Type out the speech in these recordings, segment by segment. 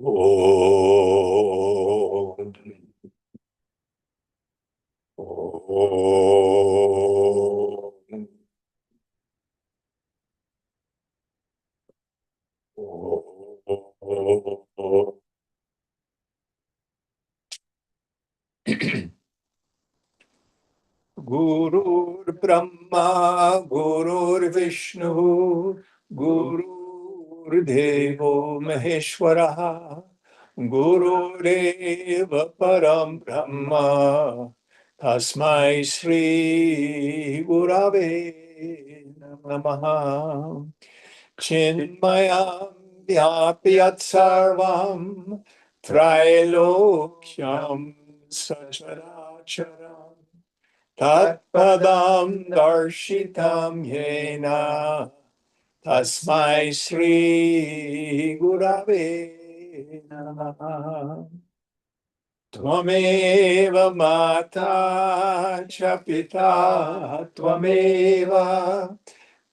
Om. Om. Om. Gurur Brahma, Gurur Vishnu, Gurur Devo Maheshwara, Gurureva Param Brahma, Tasmai Sri Gurave Namaha. Chinmayam Vyapyat Sarvam Trailokyam Sacharacharam Tatpadam Darshitam Yena Tasmai Sri Gurave Namaha. Tvameva Mata Cha Pita Tvameva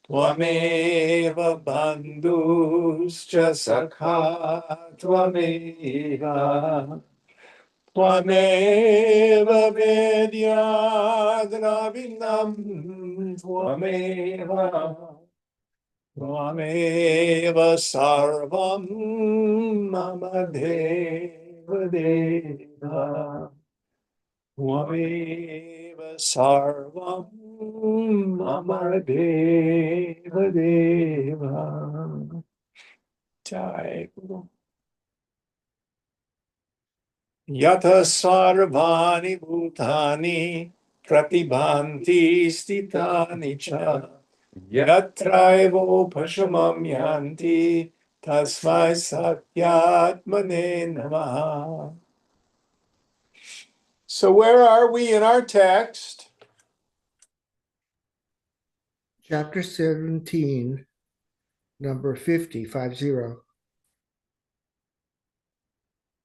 Tvameva Bandhuscha Sakha Tvameva Tvameva Vedyadravinam Tvameva Sarvam Mama Deva Deva Tvameva Sarvam Mama Deva Deva. Jai Guru. Yatha sarvani bhutani pratibhanti stitani cha yatraivo pashamam yanti tasmai satyatmane namaha. So where are we in our text? Chapter 17, number 50.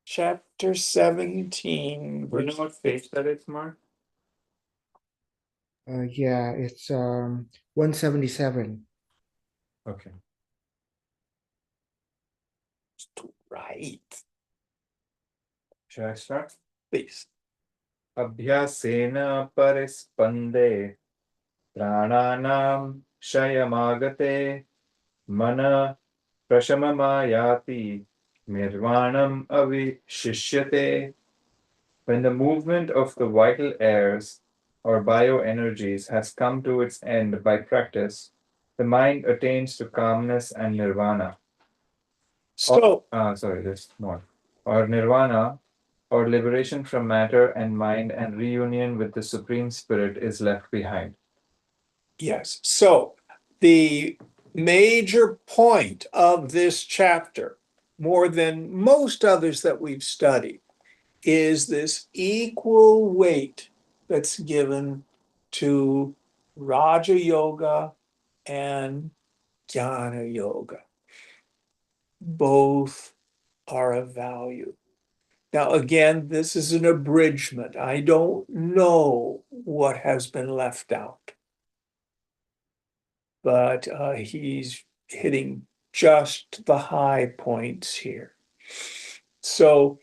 Chapter 17. Do you know what page that it's marked? Yeah, it's 177. Okay. Right. Should I start? Please. Abhyasena parispande prananam shayamagate mana prashamamayati nirvanam avishishyate. When the movement of the vital airs or bioenergies has come to its end by practice, the mind attains to calmness and nirvana. So, There's more. Or nirvana, or liberation from matter and mind and reunion with the Supreme Spirit is left behind. yes. So the major point of this chapter, more than most others that we've studied, is this equal weight that's given to Raja Yoga and Jnana Yoga. Both are of value. Now, again, this is an abridgment. I don't know what has been left out. But he's hitting just the high points here. So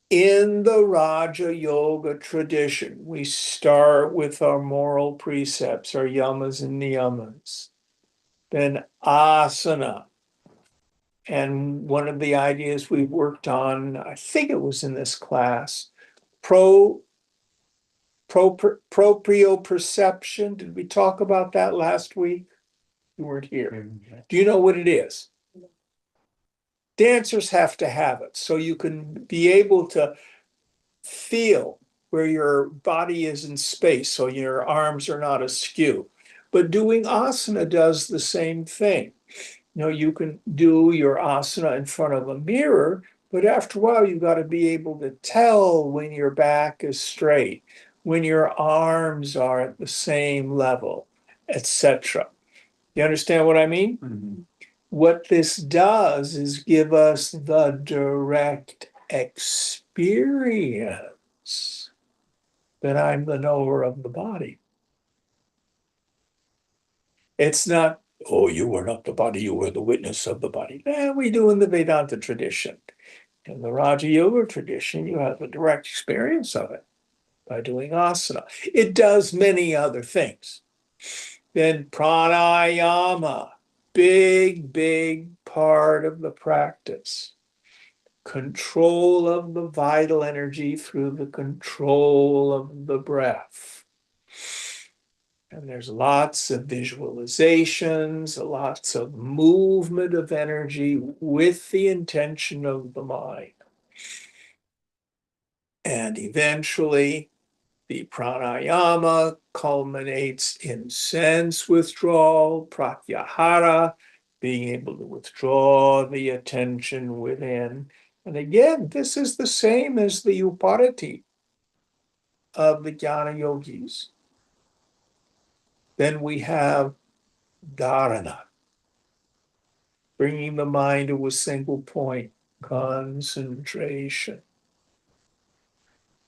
in the Raja Yoga tradition, we start with our moral precepts, our yamas and niyamas, then asana. And one of the ideas we worked on, I think it was in this class, proprioception. Did we talk about that last week? You weren't here. Do you know what it is? Dancers have to have it so you can be able to feel where your body is in space, so your arms are not askew. But doing asana does the same thing. You can do your asana in front of a mirror, but after a while, you've got to be able to tell when your back is straight, when your arms are at the same level, etc. You understand what I mean? Mm-hmm. What this does is give us the direct experience that I'm the knower of the body. It's not, oh, you were not the body, you were the witness of the body. We do in the Vedanta tradition. In the Raja Yoga tradition, you have a direct experience of it by doing asana. It does many other things. Then pranayama, big part of the practice. Control of the vital energy through the control of the breath. And there's lots of visualizations, lots of movement of energy with the intention of the mind. And eventually, the pranayama culminates in sense withdrawal, pratyahara, being able to withdraw the attention within. And again, this is the same as the uparati of the jnana yogis. Then we have dharana, bringing the mind to a single point, concentration.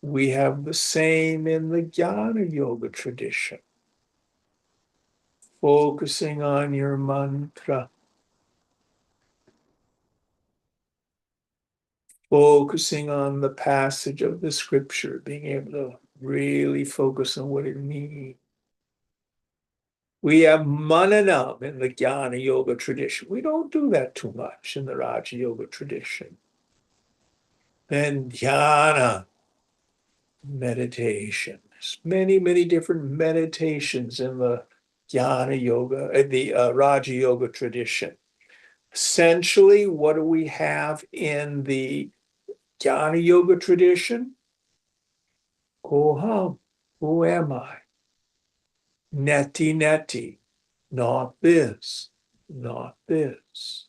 We have the same in the jnana yoga tradition. Focusing on your mantra, focusing on the passage of the scripture, being able to really focus on what it means. We have mananam in the Jnana Yoga tradition. We don't do that too much in the Raja Yoga tradition. Then dhyana, meditation. There's many different meditations in the Jnana Yoga, the Raja Yoga tradition. Essentially, what do we have in the Jnana Yoga tradition? Koham, who am I? Neti, not this, not this.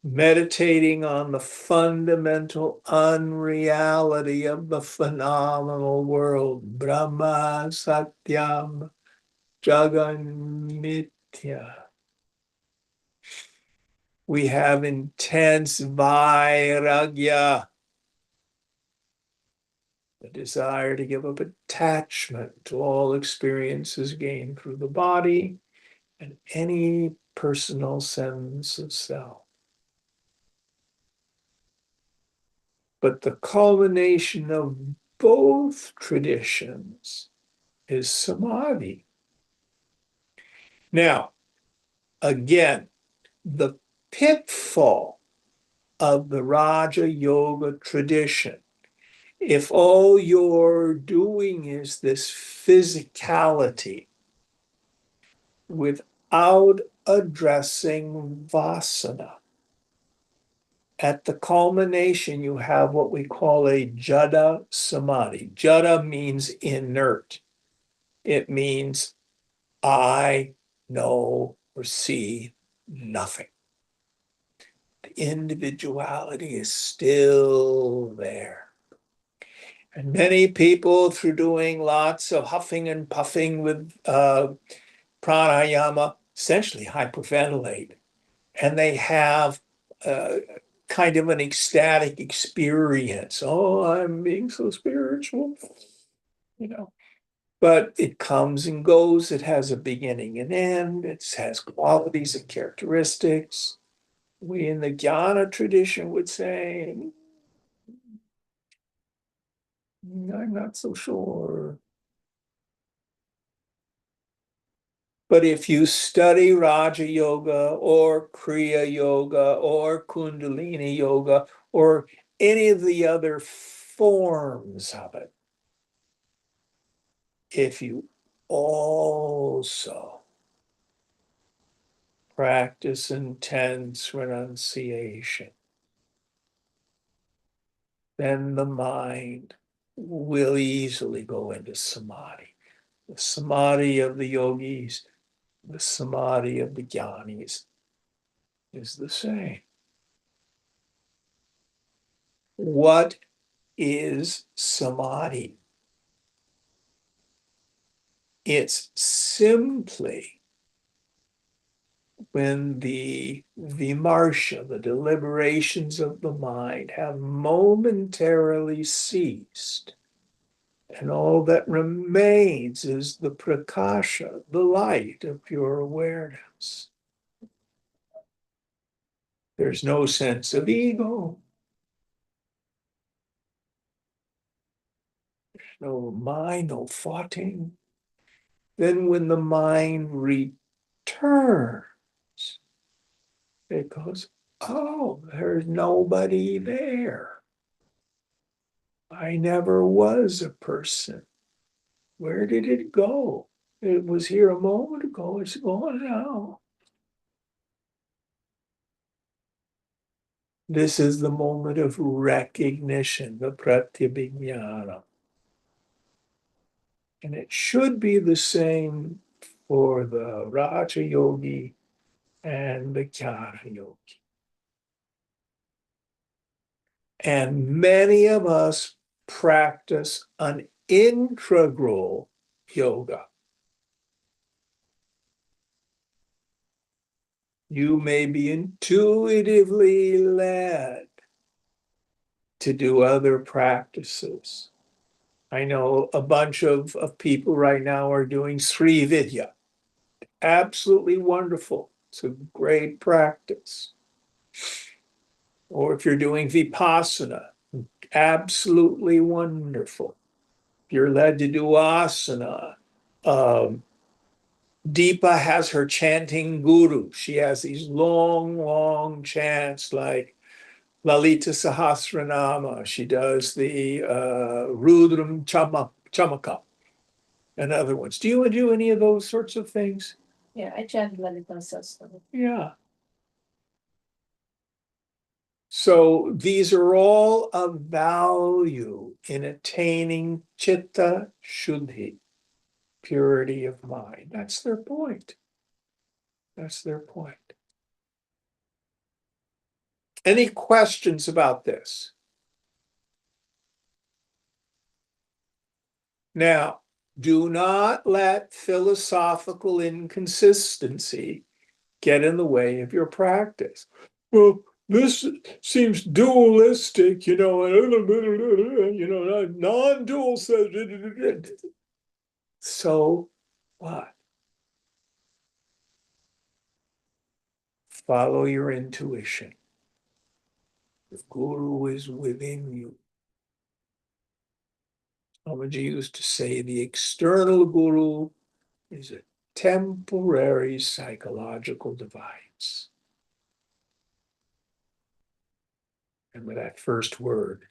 Meditating on the fundamental unreality of the phenomenal world. Brahma Satyam Jagan Mithya. We have intense vairagya, the desire to give up attachment to all experiences gained through the body and any personal sense of self. But the culmination of both traditions is samadhi. Now, again, the pitfall of the Raja Yoga tradition, if all you're doing is this physicality without addressing vasana, at the culmination, you have what we call a jada samadhi. Jada means inert. It means I know or see nothing. The individuality is still there. And many people, through doing lots of huffing and puffing with pranayama, essentially hyperventilate. And they have kind of an ecstatic experience. Oh, I'm being so spiritual, you know. But it comes and goes. It has a beginning and end. It has qualities and characteristics. We in the Jnana tradition would say, I'm not so sure. But if you study Raja Yoga or Kriya Yoga or Kundalini Yoga or any of the other forms of it, if you also practice intense renunciation, then the mind will easily go into samadhi. The samadhi of the yogis, the samadhi of the jnanis is the same. What is samadhi? It's simply when the vimarsha, the deliberations of the mind, have momentarily ceased, and all that remains is the prakasha, the light of pure awareness. There's no sense of ego. No mind, no thoughting. Then when the mind returns, it goes, oh, there's nobody there. I never was a person. Where did it go? It was here a moment ago. It's gone now. This is the moment of recognition, the pratyabhignana. And it should be the same for the Raja Yogi and the Jnana Yogi. And many of us practice an integral yoga. You may be intuitively led to do other practices. I know a bunch of people right now are doing Sri Vidya. Absolutely wonderful. It's a great practice. Or if you're doing Vipassana, absolutely wonderful. If you're led to do asana, Deepa has her chanting guru. She has these long, long chants like Lalita Sahasranama. She does the Rudram Chamaka and other ones. Do you do any of those sorts of things? Yeah, I chant Lalita Sahasranam. Yeah. So these are all of value in attaining chitta shuddhi, purity of mind. That's their point. That's their point. Any questions about this? Now, do not let philosophical inconsistency get in the way of your practice. Well, this seems dualistic, non-dual says. So what? Follow your intuition. The guru is within you. Swamiji used to say the external guru is a temporary psychological device. Remember that first word,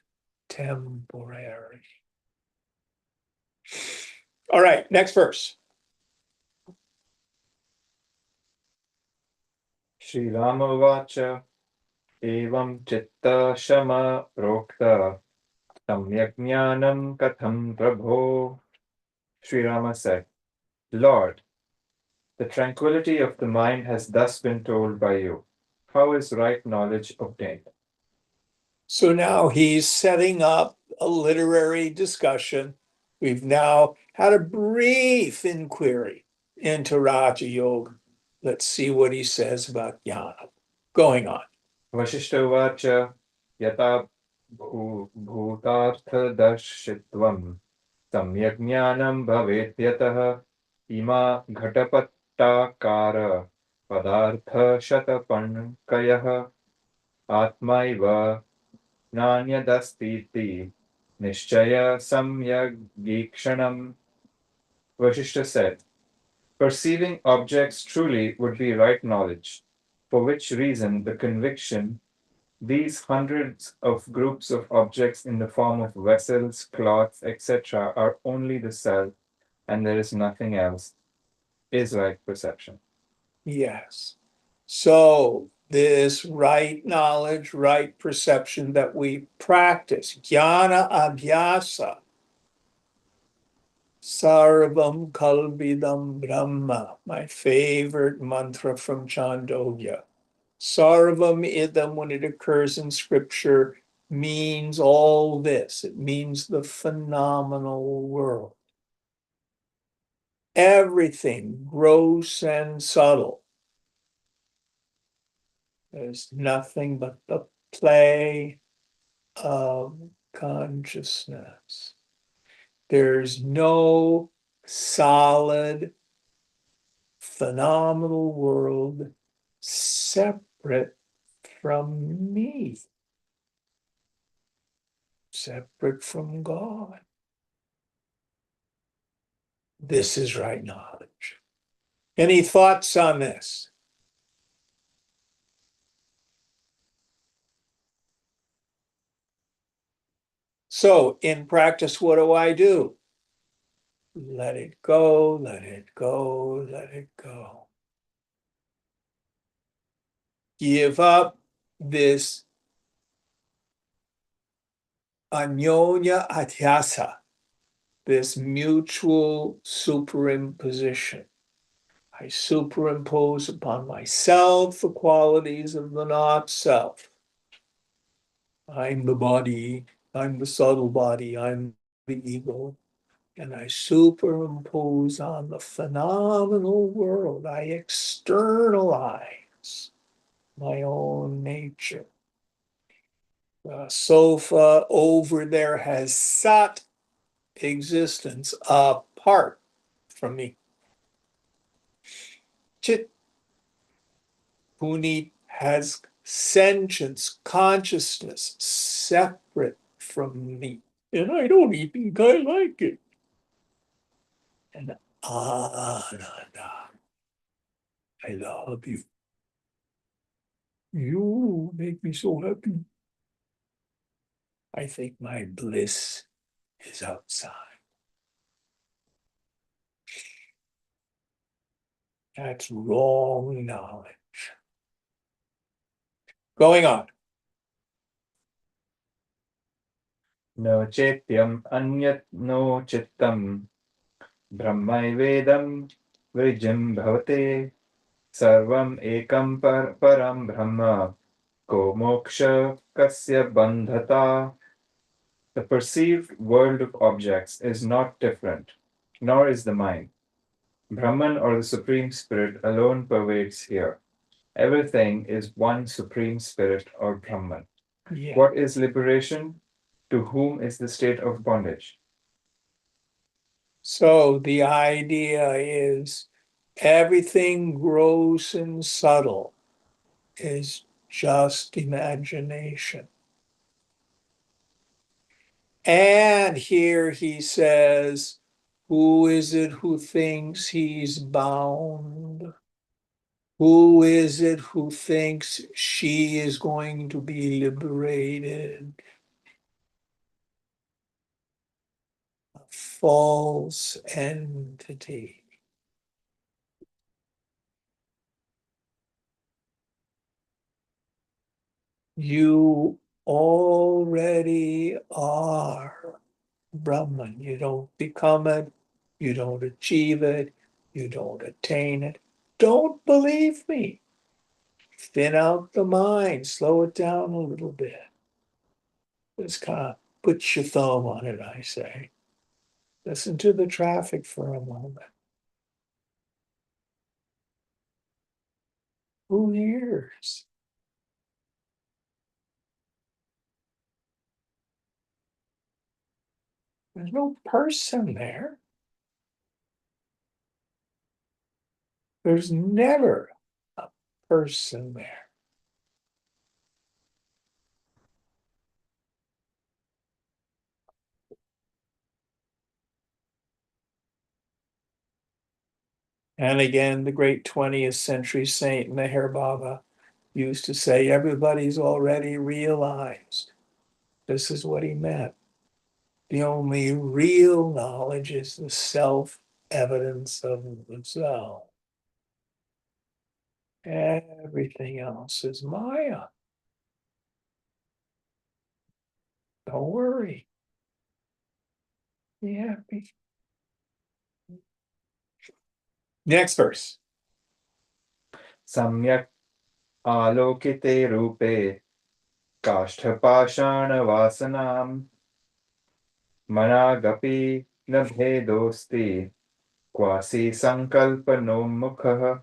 temporary. All right, next verse. Sri Ramavacha evam chitta shama prokta samyak jnanam katham prabho. Sri Rama said, Lord, the tranquility of the mind has thus been told by you. How is right knowledge obtained? So now he's setting up a literary discussion. We've now had a brief inquiry into Raja Yoga. Let's see what he says about jnana. Going on. Vasishtha Vacha yata bhutartha-darshitvam samyak jnanam bhavet yatah ima ghatapatakara padartha shatapankayah atmaiva nanyadastiti nishchaya samyagikshanam. Vasishtha said, perceiving objects truly would be right knowledge, for which reason the conviction these hundreds of groups of objects in the form of vessels, cloths, etc. are only the self, and there is nothing else, is right perception. Yes. So this right knowledge, right perception that we practice, jnana abhyasa, sarvam kalvidam brahma, my favorite mantra from Chandogya. Sarvam idam, when it occurs in scripture, means all this. It means the phenomenal world. Everything gross and subtle. There's nothing but the play of consciousness. There's no solid, phenomenal world separate from me, separate from God. This is right knowledge. Any thoughts on this? So in practice, what do? Let it go, let it go, let it go. Give up this anyonya adhyasa, this mutual superimposition. I superimpose upon myself the qualities of the not self. I'm the body, I'm the subtle body, I'm the ego. And I superimpose on the phenomenal world. I externalize my own nature. The sofa over there has sat existence apart from me. Chit Punit has sentience, consciousness separate from me. And I don't even think I like it. And Ananda, I love you. You make me so happy. I think my bliss is outside. That's wrong knowledge. Going on. No chetyam anyat no chittam brahmaivedam vrijim bhavate sarvam ekam param brahma ko moksha kasya bandhata. The perceived world of objects is not different, nor is the mind. Brahman or the Supreme Spirit alone pervades here. Everything is one Supreme Spirit or Brahman. Yeah. What is liberation? To whom is the state of bondage? So the idea is everything gross and subtle is just imagination. And here he says, who is it who thinks he's bound? Who is it who thinks she is going to be liberated? A false entity. You already are Brahman. You don't become it. You don't achieve it. You don't attain it. Don't believe me. Thin out the mind. Slow it down a little bit. Just kind of put your thumb on it, I say. Listen to the traffic for a moment. Who hears? There's no person there. There's never a person there. And again, the great 20th century saint Meher Baba used to say, everybody's already realized. This is what he meant. The only real knowledge is the self-evidence of the self. Everything else is Maya. Don't worry. Be happy. Next verse. Samyak alokite rupe kashtapashana vasanam managapi nabhedosti quasi sankalpano mukha.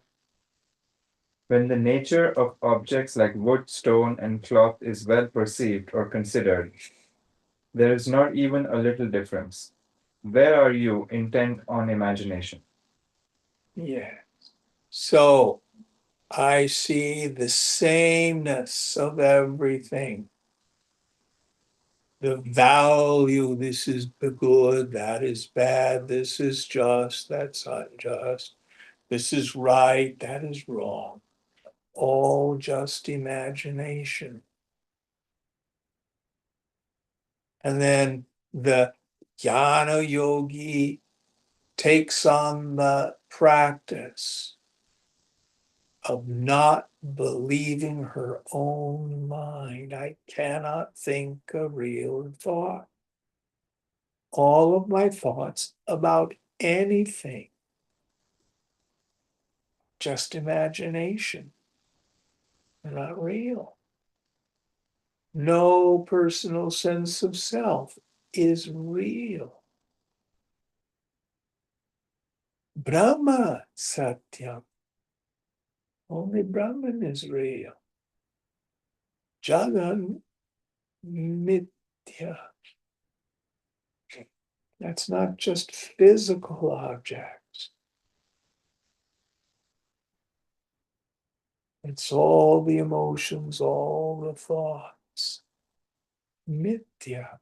When the nature of objects like wood, stone, and cloth is well perceived or considered, there is not even a little difference. Where are you intent on imagination? Yeah. So I see the sameness of everything. The value, this is good, that is bad, this is just, that's unjust, this is right, that is wrong. All just imagination. And then the jnana yogi takes on the practice of not believing her own mind. I cannot think a real thought. All of my thoughts about anything, just imagination, they're not real. No personal sense of self is real. Brahma Satyam. Only Brahman is real. Jagan Mithya. That's not just physical objects. It's all the emotions, all the thoughts. Mithya.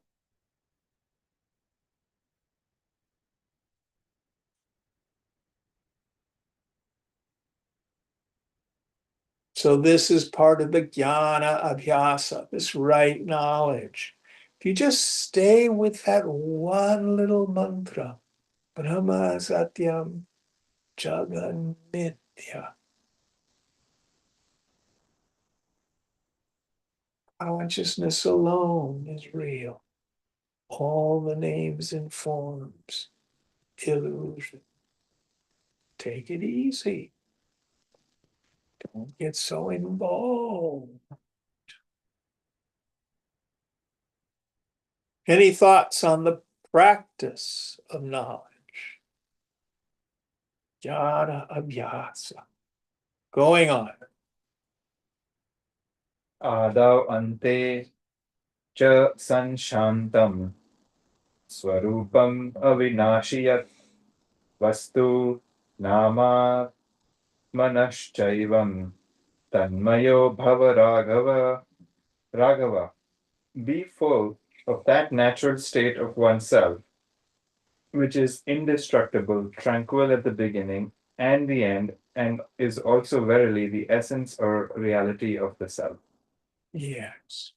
So this is part of the jnana abhyasa, this right knowledge. If you just stay with that one little mantra, Brahma Satyam Jagan Mithya. Consciousness alone is real. All the names and forms, illusion. Take it easy. Don't get so involved. Any thoughts on the practice of knowledge? Jnana abhyasa. Going on. Adav ante cha sanshantam swarupam avinashiyat vastu nama manaschaivam tanmayo bhava raghava. Be full of that natural state of oneself, which is indestructible, tranquil at the beginning and the end, and is also verily the essence or reality of the self. Yes.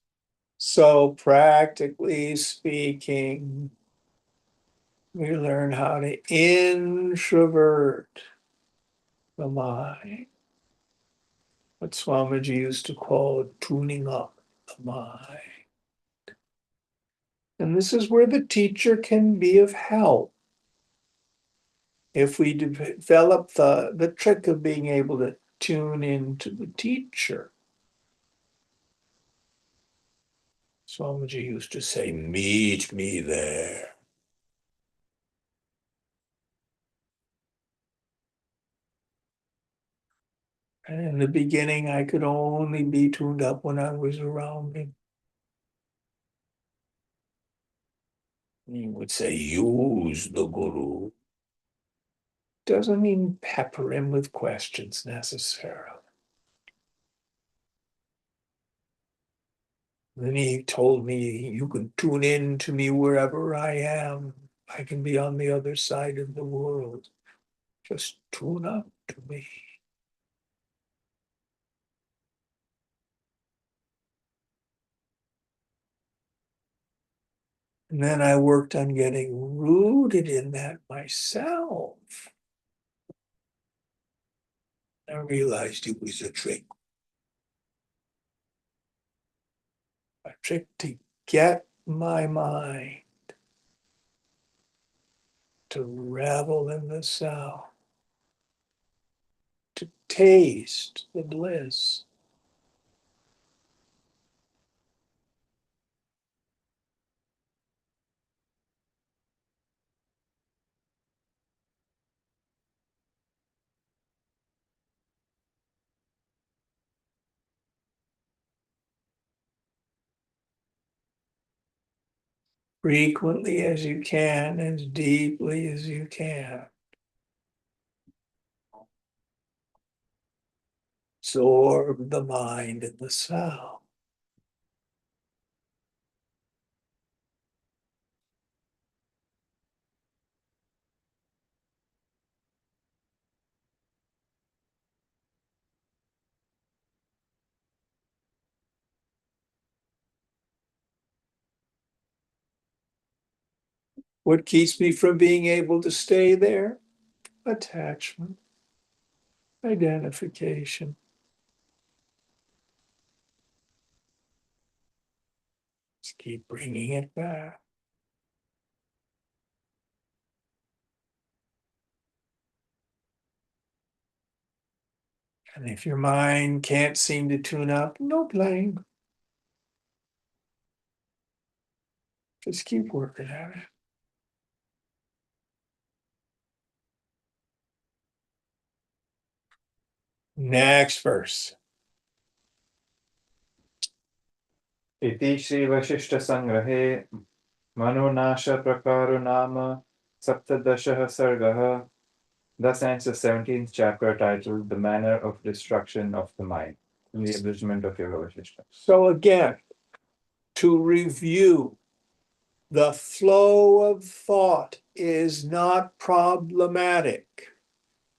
So practically speaking, we learn how to introvert the mind. What Swamiji used to call tuning up the mind. And this is where the teacher can be of help. If we develop the trick of being able to tune into the teacher. Swamiji used to say, meet me there. And in the beginning, I could only be tuned up when I was around him. He would say, use the guru. Doesn't mean pepper him with questions necessarily. Then he told me, you can tune in to me wherever I am. I can be on the other side of the world. Just tune up to me. And then I worked on getting rooted in that myself. I realized it was a trick. A trick to get my mind to revel in the self, to taste the bliss. Frequently as you can, as deeply as you can. Absorb the mind and the sound. What keeps me from being able to stay there? Attachment, identification. Just keep bringing it back. And if your mind can't seem to tune up, no blame. Just keep working at it. Next verse. इति श्रीवशिष्ठसङ्ग्रहे मनोनाशप्रकारो नाम सप्तदशः सर्गः. Thus ends the 17th chapter titled The Manner of Destruction of the Mind, in the abridgment of Yoga Vasishtha. So again, to review, the flow of thought is not problematic.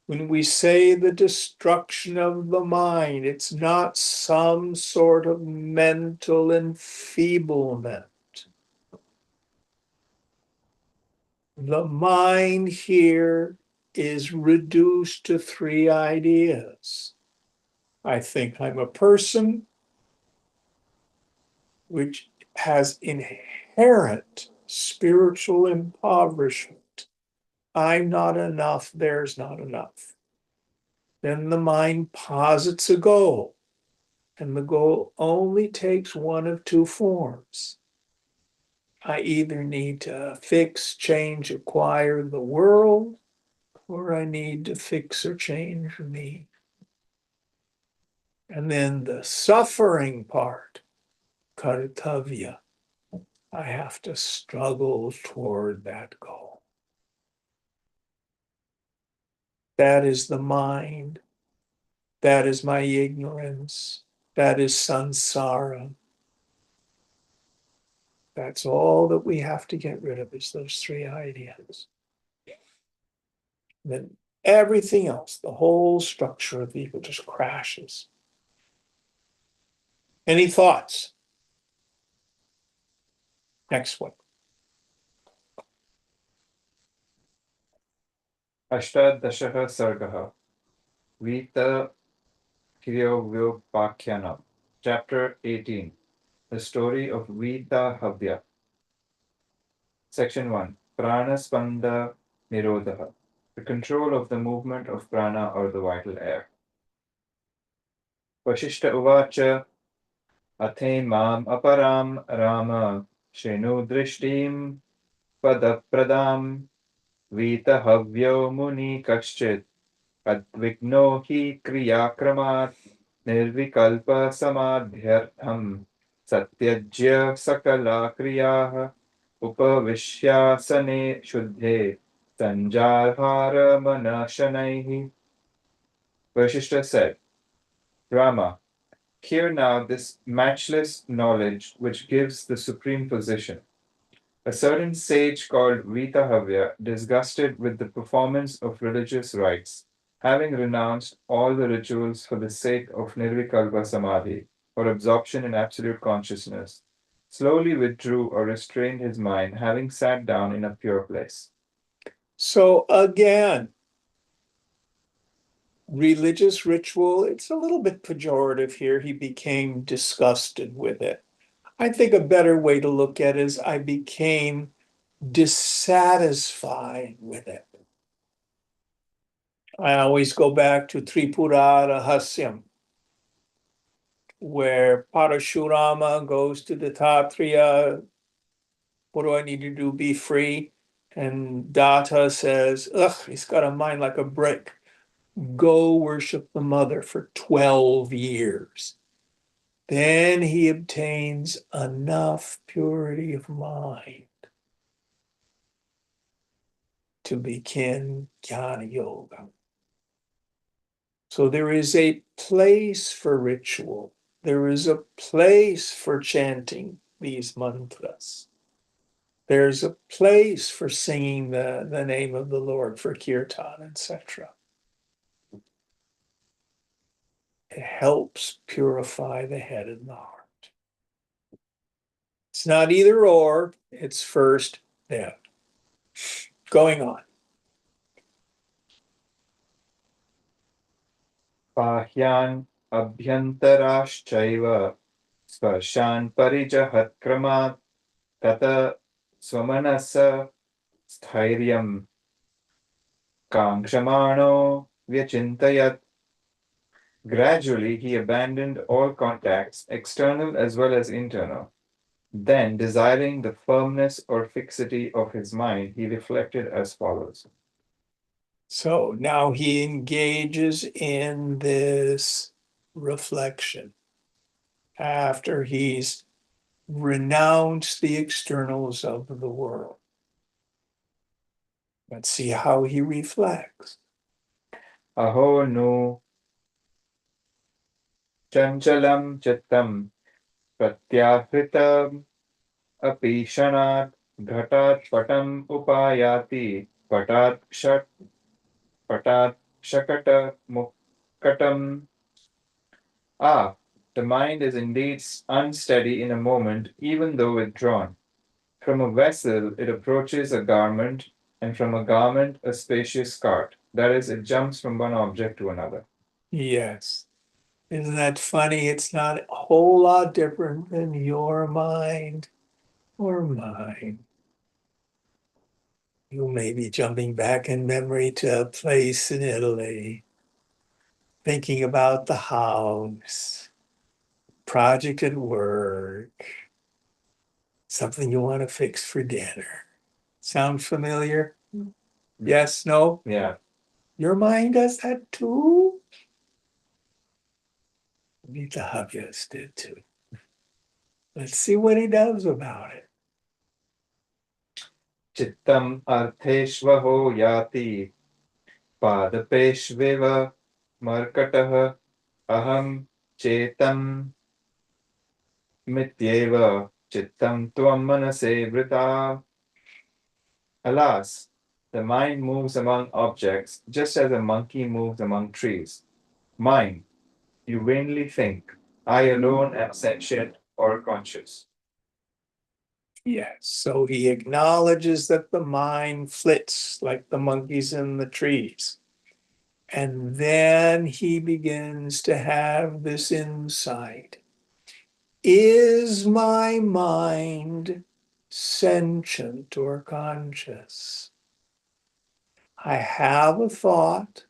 When we say the destruction of the mind, it's not some sort of mental enfeeblement. The mind here is reduced to three ideas. I think I'm a person, which has inherent spiritual impoverishment. I'm not enough, there's not enough. Then the mind posits a goal, and the goal only takes one of two forms. I either need to fix, change, acquire the world, or I need to fix or change me. And then the suffering part, kartavya, I have to struggle toward that goal. That is the mind. That is my ignorance. That is samsara. That's all that we have to get rid of is those three ideas. Then everything else, the whole structure of ego just crashes. Any thoughts? Next one. अष्टादशः सर्गः वीतक्रियोपाख्यानम्. Chapter 18. The story of Vitahavya. Section 1. Pranaspanda Nirodha. The control of the movement of prana or the vital air. Vasishtha Uvacha Athe Mam Aparam Rama Shenu Drishtim Padapradam Vitahavyo Muni Kashchit Advigno Hi Kriyakramat Nirvikalpa Samadhyartham Satyajya Sakala Kriyaha Upavishyasane Shuddhe Sanjarhara Manashanaihi. Vasishtha said, Rama, hear now this matchless knowledge which gives the supreme position. A certain sage called Vitahavya, disgusted with the performance of religious rites, having renounced all the rituals for the sake of Nirvikalpa Samadhi, or absorption in absolute consciousness, slowly withdrew or restrained his mind, having sat down in a pure place. So again, religious ritual, it's a little bit pejorative here. He became disgusted with it. I think a better way to look at it is I became dissatisfied with it. I always go back to Tripura Rahasyam, where Parashurama goes to Dattatreya, what do I need to do? Be free. And Datta says, ugh, he's got a mind like a brick. Go worship the mother for 12 years. Then he obtains enough purity of mind to begin Jnana Yoga. So there is a place for ritual. There is a place for chanting these mantras. There's a place for singing the name of the Lord, for kirtan, etc. It helps purify the head and the heart. It's not either or, it's first, then. Going on. बाह्यान् अभ्यन्तराश्चैव स्पर्शान् परिजहत्क्रमात् तत स्वमनस स्थैर्यं काङ्क्षमाणो व्यचिन्तयत्. Gradually, he abandoned all contacts, external as well as internal. Then, desiring the firmness or fixity of his mind, he reflected as follows. So now he engages in this reflection after he's renounced the externals of the world. Let's see how he reflects. Aho nu chanchalam chittam pratyahritam apishanaat ghatat patam upayati patat shakata mukkatam. Ah, the mind is indeed unsteady in a moment, even though withdrawn. From a vessel, it approaches a garment, and from a garment, a spacious cart. That is, it jumps from one object to another. Yes. Isn't that funny? It's not a whole lot different than your mind or mine. You may be jumping back in memory to a place in Italy, thinking about the house, project at work, something you want to fix for dinner. Sound familiar? Yes, no? Yeah. Your mind does that too? Nita Havyas did too. Let's see what he does about it. Chittam artheshvaho yati padapeshveva markatah aham chetam mityeva chittam tvam manase vrita. Alas, the mind moves among objects just as a monkey moves among trees. Mind, you vainly think, I alone am sentient or conscious. Yes, so he acknowledges that the mind flits like the monkeys in the trees. And then he begins to have this insight. Is my mind sentient or conscious? I have a thought,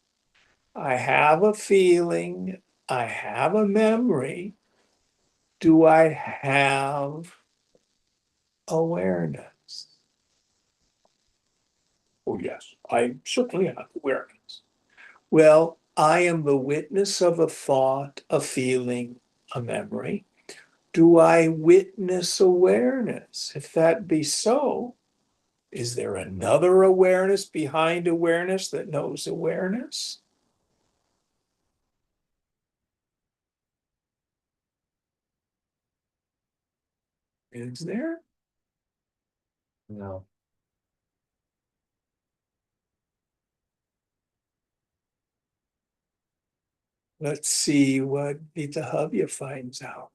I have a feeling, I have a memory. Do I have awareness? Oh, yes, I certainly have awareness. Well, I am the witness of a thought, a feeling, a memory. Do I witness awareness? If that be so, is there another awareness behind awareness that knows awareness? Is there? No. Let's see what Vitahavya finds out.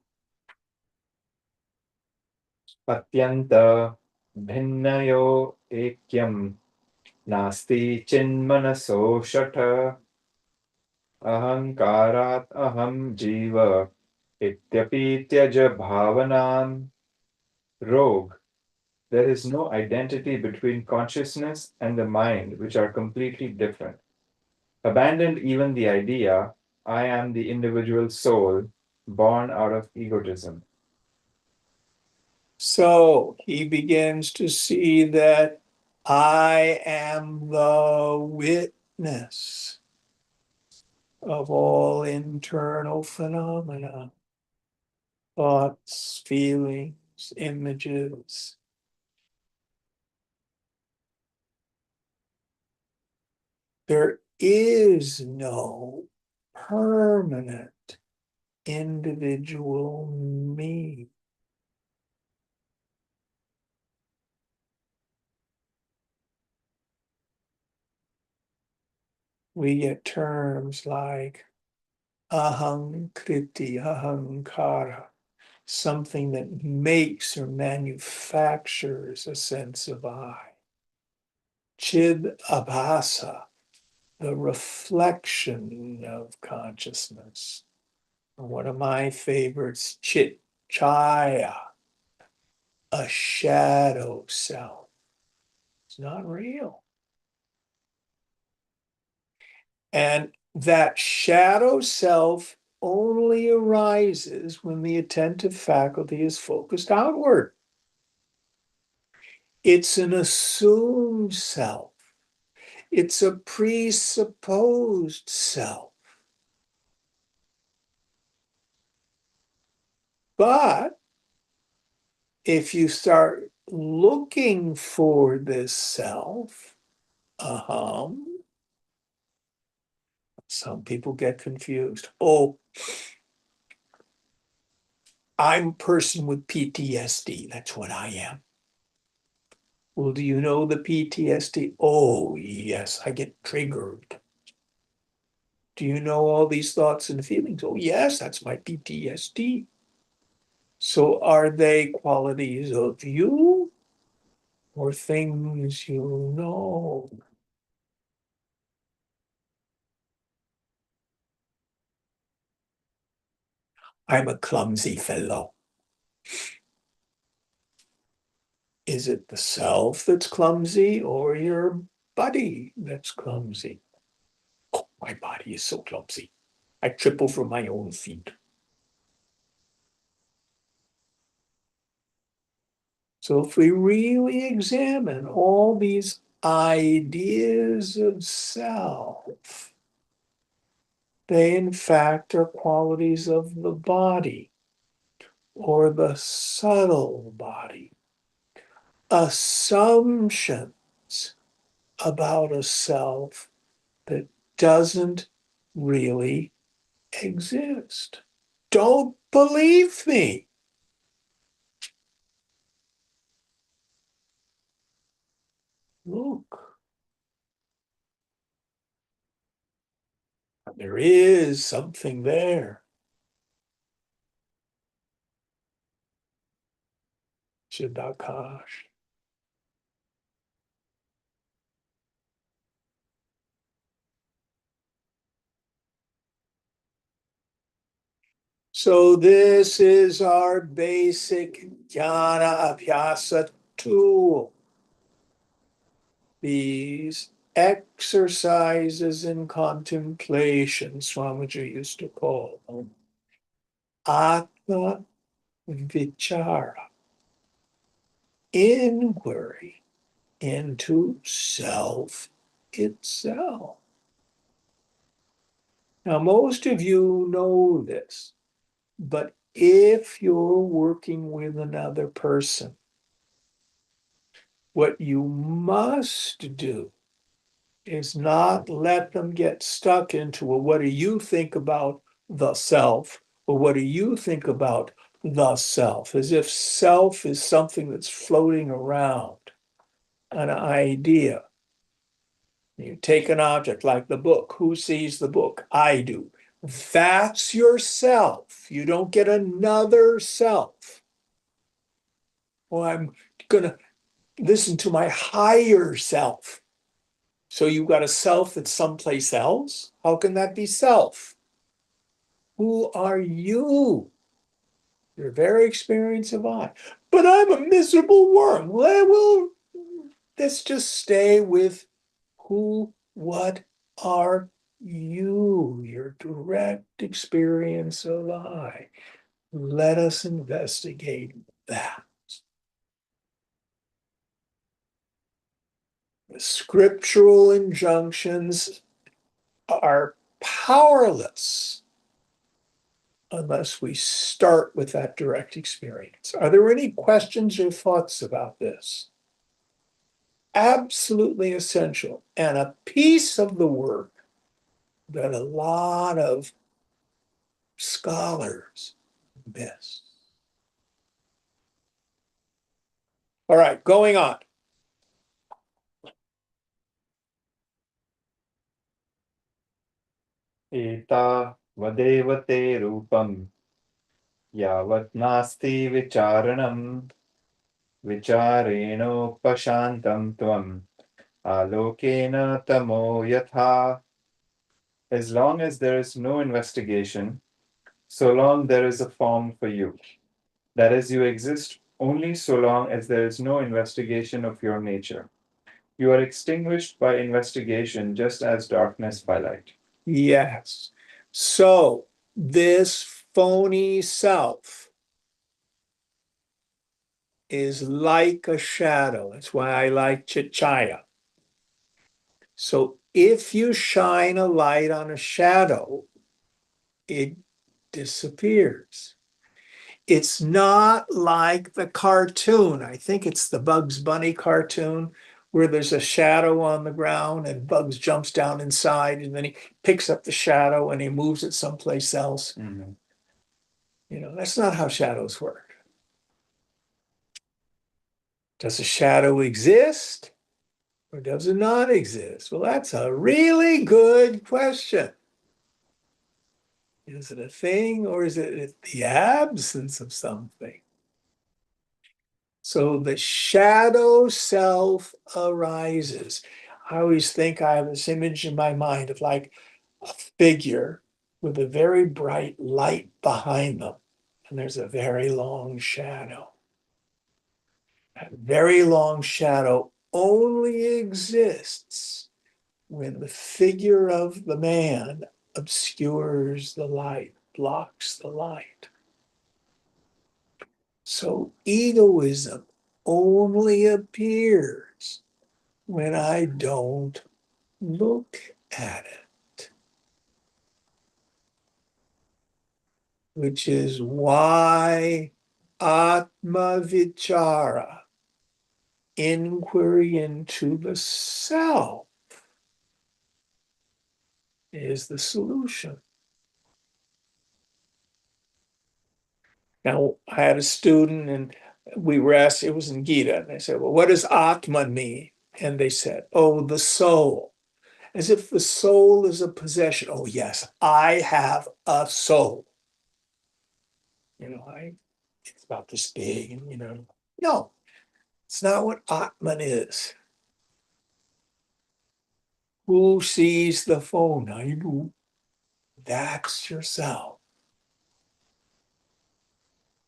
Atyanta bhinnayo ekyam nasti chinmanaso shata ahankarat aham jiva ityapi tyaja bhavanan. Rogue, there is no identity between consciousness and the mind, which are completely different. Abandon even the idea, I am the individual soul born out of egotism. So he begins to see that I am the witness of all internal phenomena, thoughts, feelings, images. There is no permanent individual me. We get terms like ahankriti, ahankara, something that makes or manufactures a sense of I. Chid abhasa, the reflection of consciousness. One of my favorites, chit chaya, a shadow self. It's not real. And that shadow self only arises when the attentive faculty is focused outward. It's an assumed self. It's a presupposed self. But if you start looking for this self, some people get confused. Oh, I'm a person with PTSD. That's what I am. Well, do you know the PTSD? Oh, yes, I get triggered. Do you know all these thoughts and feelings? Oh, yes, that's my PTSD. So are they qualities of you or things you know? I'm a clumsy fellow. Is it the self that's clumsy or your body that's clumsy? Oh, my body is so clumsy. I trip over my own feet. So if we really examine all these ideas of self, they in fact are qualities of the body or the subtle body, assumptions about a self that doesn't really exist. Don't believe me. Look, there is something there. Chidakash. So this is our basic jnana abhyasa tool. These exercises in contemplation, Swamiji used to call them Atma Vichara, inquiry into self itself. Now, most of you know this, but if you're working with another person, what you must do is not let them get stuck into, well, what do you think about the self? Or what do you think about the self? As if self is something that's floating around, an idea. You take an object like the book. Who sees the book? I do. That's yourself. You don't get another self. Well, I'm going to listen to my higher self. So you've got a self that's someplace else? How can that be self? Who are you? Your very experience of I. But I'm a miserable worm. Well, let's just stay with who, what are you? Your direct experience of I. Let us investigate that. The scriptural injunctions are powerless unless we start with that direct experience. Are there any questions or thoughts about this? Absolutely essential. And a piece of the work that a lot of scholars miss. All right, going on. Eta vadevate rupam yavat nasti vicharanam vichareno tvam alokena tamo yatha. As long as there is no investigation, so long there is a form for you. That is, you exist only so long as there is no investigation of your nature. You are extinguished by investigation just as darkness by light. Yes. So this phony self is like a shadow. That's why I like Chichaya. So if you shine a light on a shadow, it disappears. It's not like the cartoon. I think it's the Bugs Bunny cartoon where there's a shadow on the ground and Bugs jumps down inside and then he picks up the shadow and he moves it someplace else. Mhm. You know, that's not how shadows work. Does a shadow exist or does it not exist? Well, that's a really good question. Is it a thing or is it the absence of something? So the shadow self arises. I always think I have this image in my mind of like a figure with a very bright light behind them, and there's a very long shadow. That very long shadow only exists when the figure of the man obscures the light, blocks the light. So egoism only appears when I don't look at it, which is why Atma Vichara, inquiry into the self, is the solution. Now, I had a student and we were asked, it was in Gita, and I said, well, what does Atma mean? And they said, oh, the soul. As if the soul is a possession. Oh, yes, I have a soul. You know, it's about this big, and no, it's not what Atman is. Who sees the phone? Aibu. That's yourself.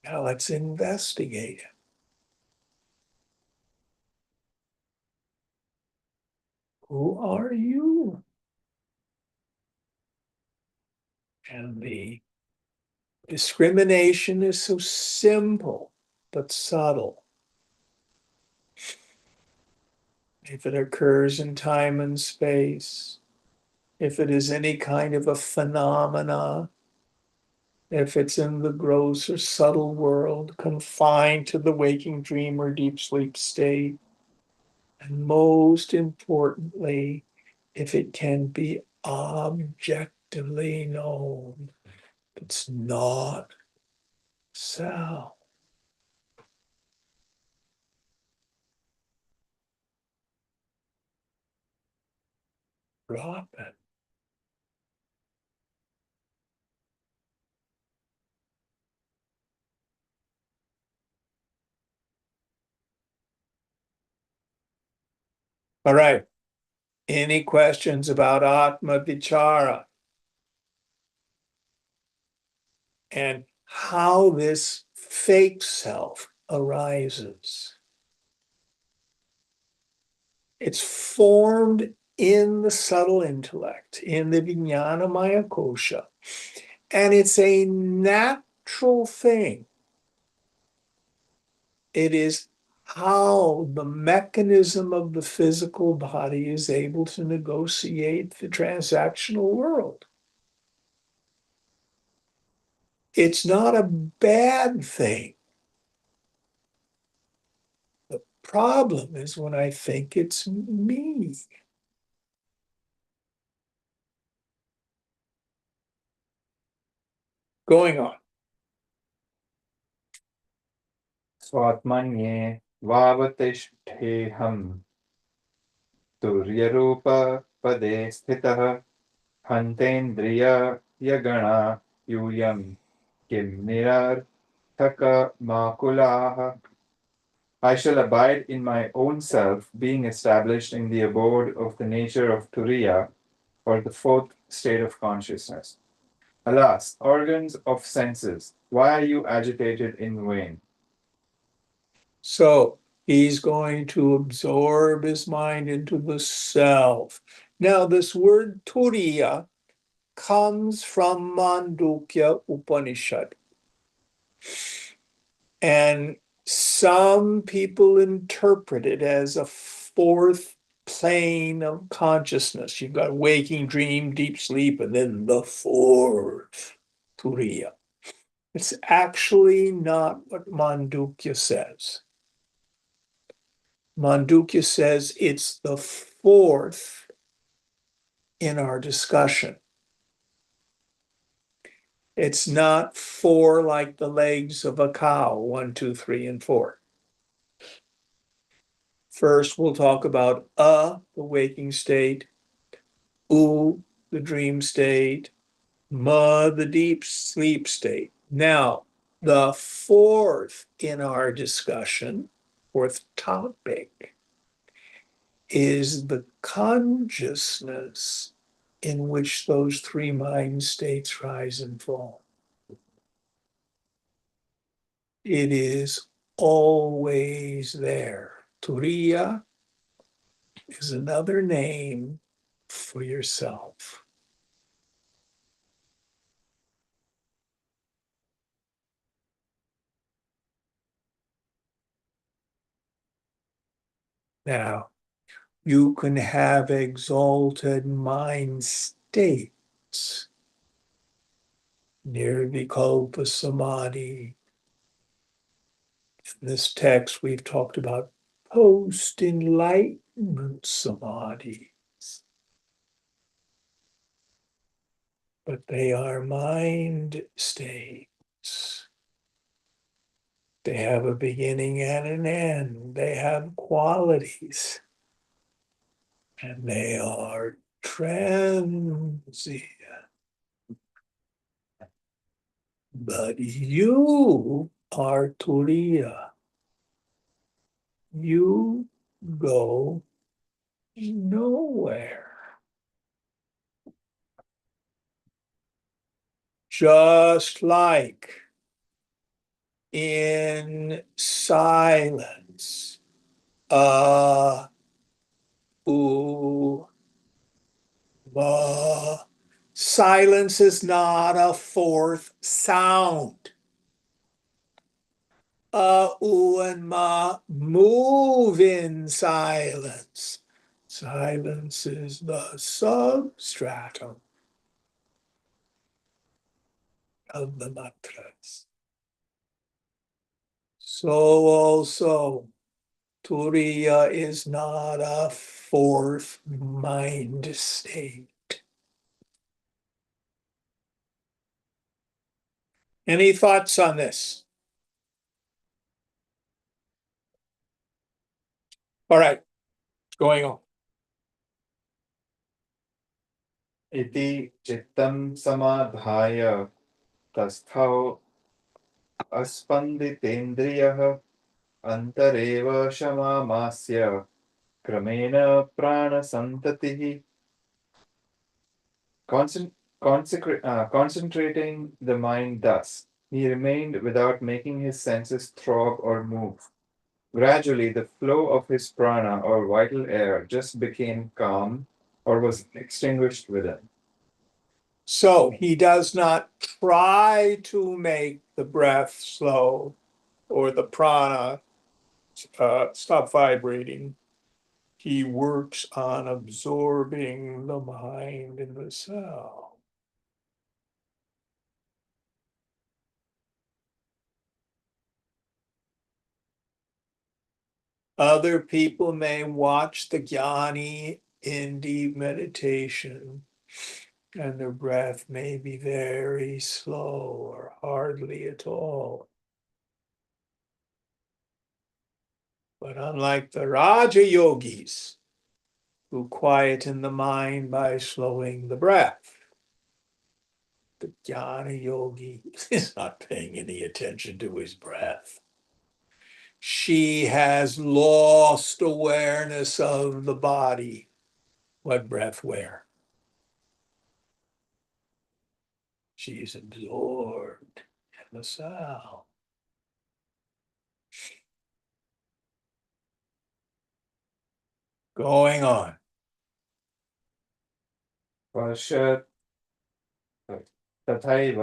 Now let's investigate it. Who are you? And the discrimination is so simple but subtle. If it occurs in time and space, if it is any kind of a phenomena, if it's in the gross or subtle world, confined to the waking dream or deep sleep state, and most importantly, if it can be objectively known, it's not self. Drop it. All right. Any questions about Atma Vichara and how this fake self arises? It's formed in the subtle intellect, in the Vijnana Maya Kosha, and it's a natural thing. It is how the mechanism of the physical body is able to negotiate the transactional world. It's not a bad thing. The problem is when I think it's me. Going on. Swatmanye vavatishtheham turyarupa pade sthitah hantendriya yagana yuyam kim nirarthaka makulaha. I shall abide in my own self, being established in the abode of the nature of Turiya, or the fourth state of consciousness. Alas, organs of senses, why are you agitated in vain? So he's going to absorb his mind into the self. Now, this word turiya comes from Mandukya Upanishad. And some people interpret it as a fourth plane of consciousness. You've got waking, dream, deep sleep, and then the fourth, turiya. It's actually not what Mandukya says. Mandukya says it's the fourth in our discussion. It's not four like the legs of a cow, 1, 2, 3, and 4. First, we'll talk about the waking state, u, the dream state, ma, the deep sleep state. Now, the fourth in our discussion, fourth topic, is the consciousness in which those three mind states rise and fall. It is always there. Turiya is another name for yourself. Now, you can have exalted mind states, nirvikalpa samadhi. In this text, we've talked about post-enlightenment samadhi, but they are mind states. They have a beginning and an end. They have qualities, and they are transient. But you are Turiya. You go nowhere. Just like in silence, oo, ba. Silence is not a fourth sound. U, and ma move in silence. Silence is the substratum of the matras. So also, Turiya is not a fourth mind state. Any thoughts on this? All right, going on. Iti chittam samadhaya tasthau aspanditendriyah antareva shamamasya kramena prana santatihi. Concentrating the mind thus, he remained without making his senses throb or move. Gradually, the flow of his prana or vital air just became calm or was extinguished within. So he does not try to make the breath slow or the prana stop vibrating. He works on absorbing the mind in the cell. Other people may watch the jnani in deep meditation And the breath may be very slow or hardly at all. But unlike the Raja yogis, who quieten the mind by slowing the breath, the Jnana yogi is not paying any attention to his breath. She has lost awareness of the body. What breath where? She is absorbed in the sound. Going on. वर्ष तथैव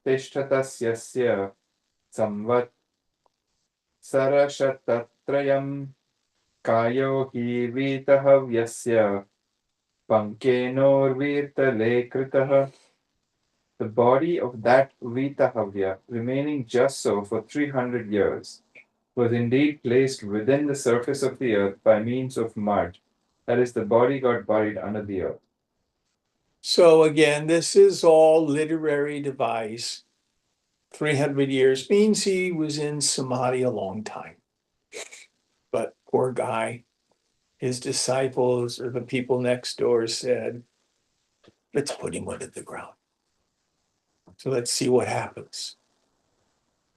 तिष्ठतस्यस्य संवत्सरशतत्रयम् कायो हि वीतहव्यस्य पङ्केनोर्वीर्तले कृतः. The body of that Vitahavya, remaining just so for 300 years, was indeed placed within the surface of the earth by means of mud. That is, the body got buried under the earth. So again, this is all literary device. 300 years means he was in samadhi a long time. But poor guy, his disciples or the people next door said, let's put him under the ground. So let's see what happens.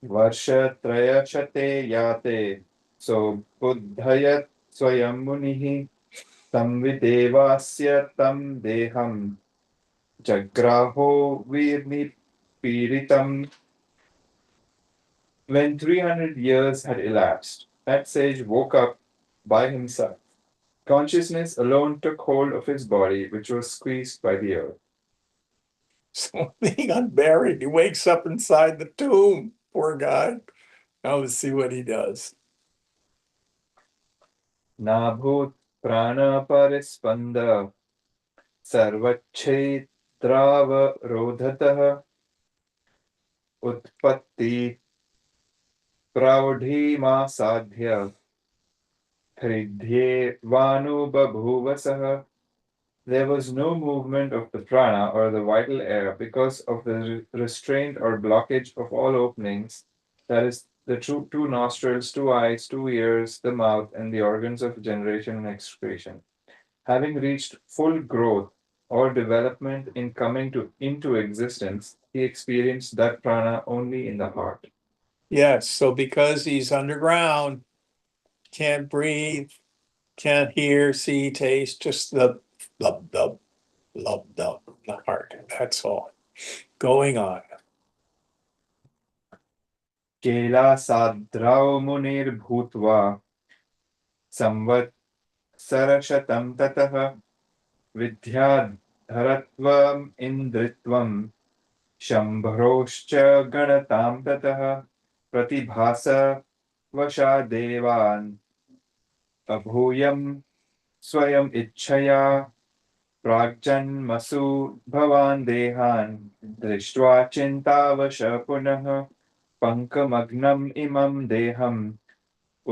वर्षत्रयशते याते सोऽबुद्धयत् स्वयं मुनिः संविदेवास्य तं देहं जग्राहो वीर्निपीडितम्. When 300 years had elapsed, that sage woke up by himself. Consciousness alone took hold of his body, which was squeezed by the earth. So being unburied, he wakes up inside the tomb. Poor guy. Now let's see what he does. Nabhut pranaparispanda sarvachhedrava rodhatah utpatti praudhima sadhya hridye vanu babhuvasah. There was no movement of the prana or the vital air because of the restraint or blockage of all openings, that is, the two nostrils, two eyes, two ears, the mouth, and the organs of generation and excretion. Having reached full growth or development in coming into existence, he experienced that prana only in the heart. Yes, so because he's underground, can't breathe, can't hear, see, taste, just the heart. That's all. Going on. Kailasadrao munir संवत्सरशतं ततः विद्याधरत्वम् इन्द्रित्वम् शम्भरोश्च गणतां ततः प्रतिभास वशादेवान् अभूयं स्वयम् इच्छया प्राग्जन्मसु भवान् देहान् दृष्ट्वा चिन्तावश पुनः पङ्कमग्नम् इमं देहम्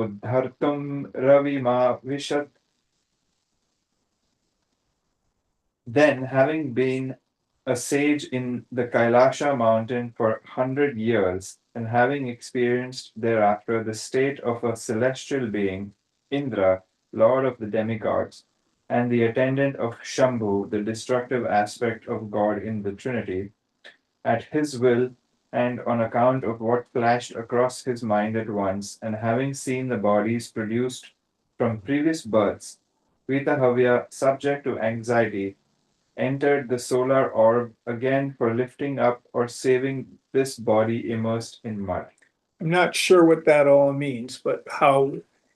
उद्धर्तुं रविमाविशत्. Then, having been a sage in the Kailasha mountain for 100 years, and having experienced thereafter the state of a celestial being, Indra, lord of the demigods, and the attendant of Shambhu, the destructive aspect of God in the Trinity, at his will and on account of what flashed across his mind at once, and having seen the bodies produced from previous births, Vitahavya, subject to anxiety, entered the solar orb again for lifting up or saving this body immersed in mud. I'm not sure what that all means, but how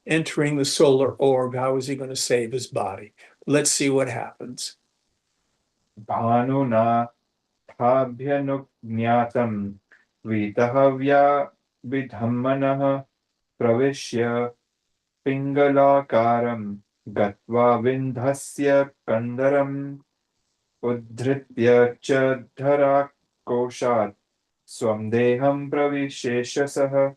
entering the solar orb, how is he going to save his body? Let's see what happens. Bhanuna thabhyanugnyātam vitahavya vidhammanah pravishya pingalakaram gatva vindhasya kandaram uddhritya च धराकोशात् swam deham pravisheshasah.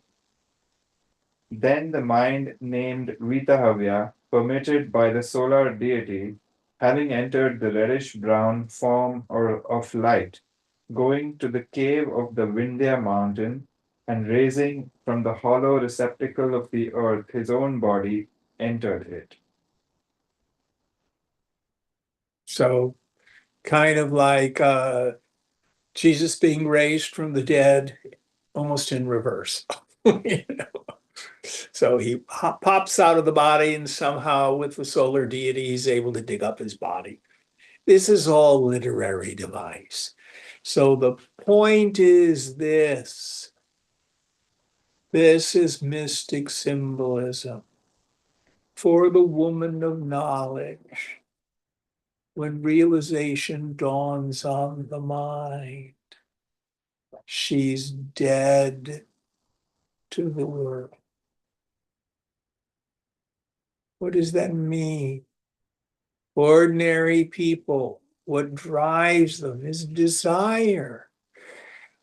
Then the mind named Vitahavya, permitted by the solar deity, having entered the reddish-brown form of light, going to the cave of the Vindhya mountain, and raising from the hollow receptacle of the earth his own body, entered it. So kind of like Jesus being raised from the dead, almost in reverse. You know? So he pops out of the body, and somehow with the solar deity, he's able to dig up his body. This is all literary device. So the point is this. This is mystic symbolism for the woman of knowledge. When realization dawns on the mind, she's dead to the world. What does that mean? Ordinary people, what drives them is desire.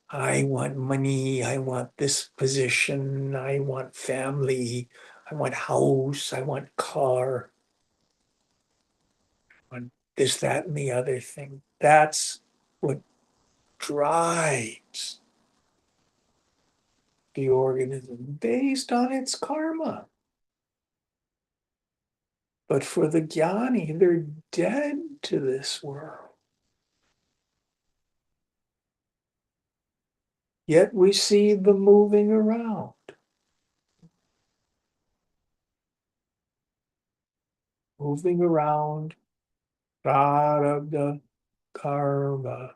I want money, I want this position, I want family, I want house, I want car, I want this, that, and the other thing. That's what drives the organism based on its karma. But for the jnani, they're dead to this world. Yet we see them moving around. Moving around, prarabdha, karma,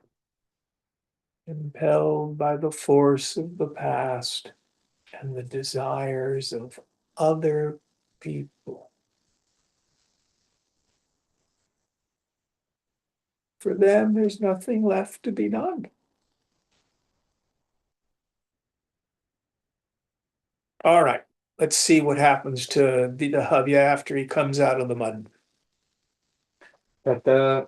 impelled by the force of the past and the desires of other people. For them, there's nothing left to be done. All right, let's see what happens to Vidyahavya after he comes out of the mud. Tata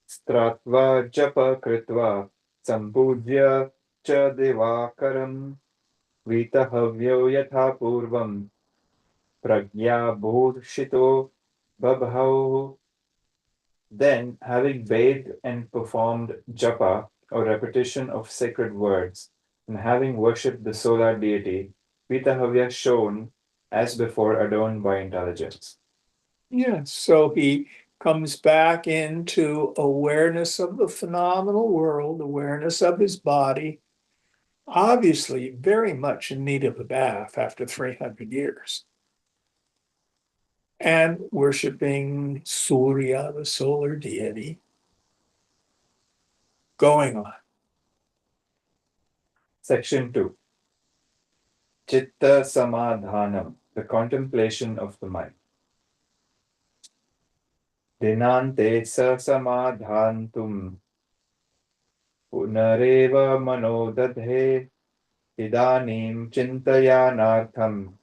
stratva japa kritva sambhujya cha devakaram vitahavyo yatha purvam pragya bodhshito babhau. Then, having bathed and performed japa, or repetition of sacred words, and having worshipped the solar deity, Vitahavya shone as before adorned by intelligence. Yes, so he comes back into awareness of the phenomenal world, awareness of his body, obviously very much in need of a bath after 300 years. And worshiping Surya, the solar deity, going on. Section 2. Chitta Samadhanam, the contemplation of the mind. Dinante sa samadhantum punareva manodadhe idanim chintayanartham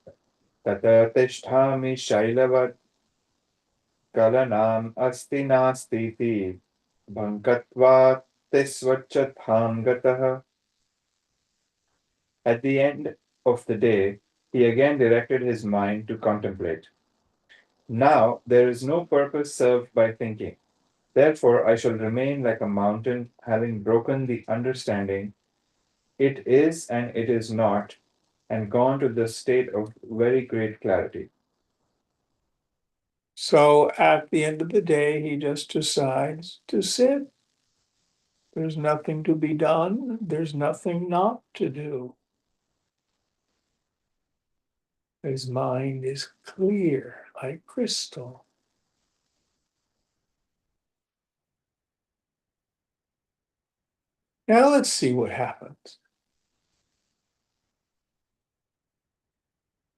tata tisthami shailavat kalanam asti nastiti bhankatvat tisvachatham gatah. At the end of the day, he again directed his mind to contemplate. Now there is no purpose served by thinking. Therefore, I shall remain like a mountain, having broken the understanding. It is and it is not, and gone to the state of very great clarity. So at the end of the day, he just decides to sit. There's nothing to be done. There's nothing not to do. His mind is clear like crystal. Now let's see what happens.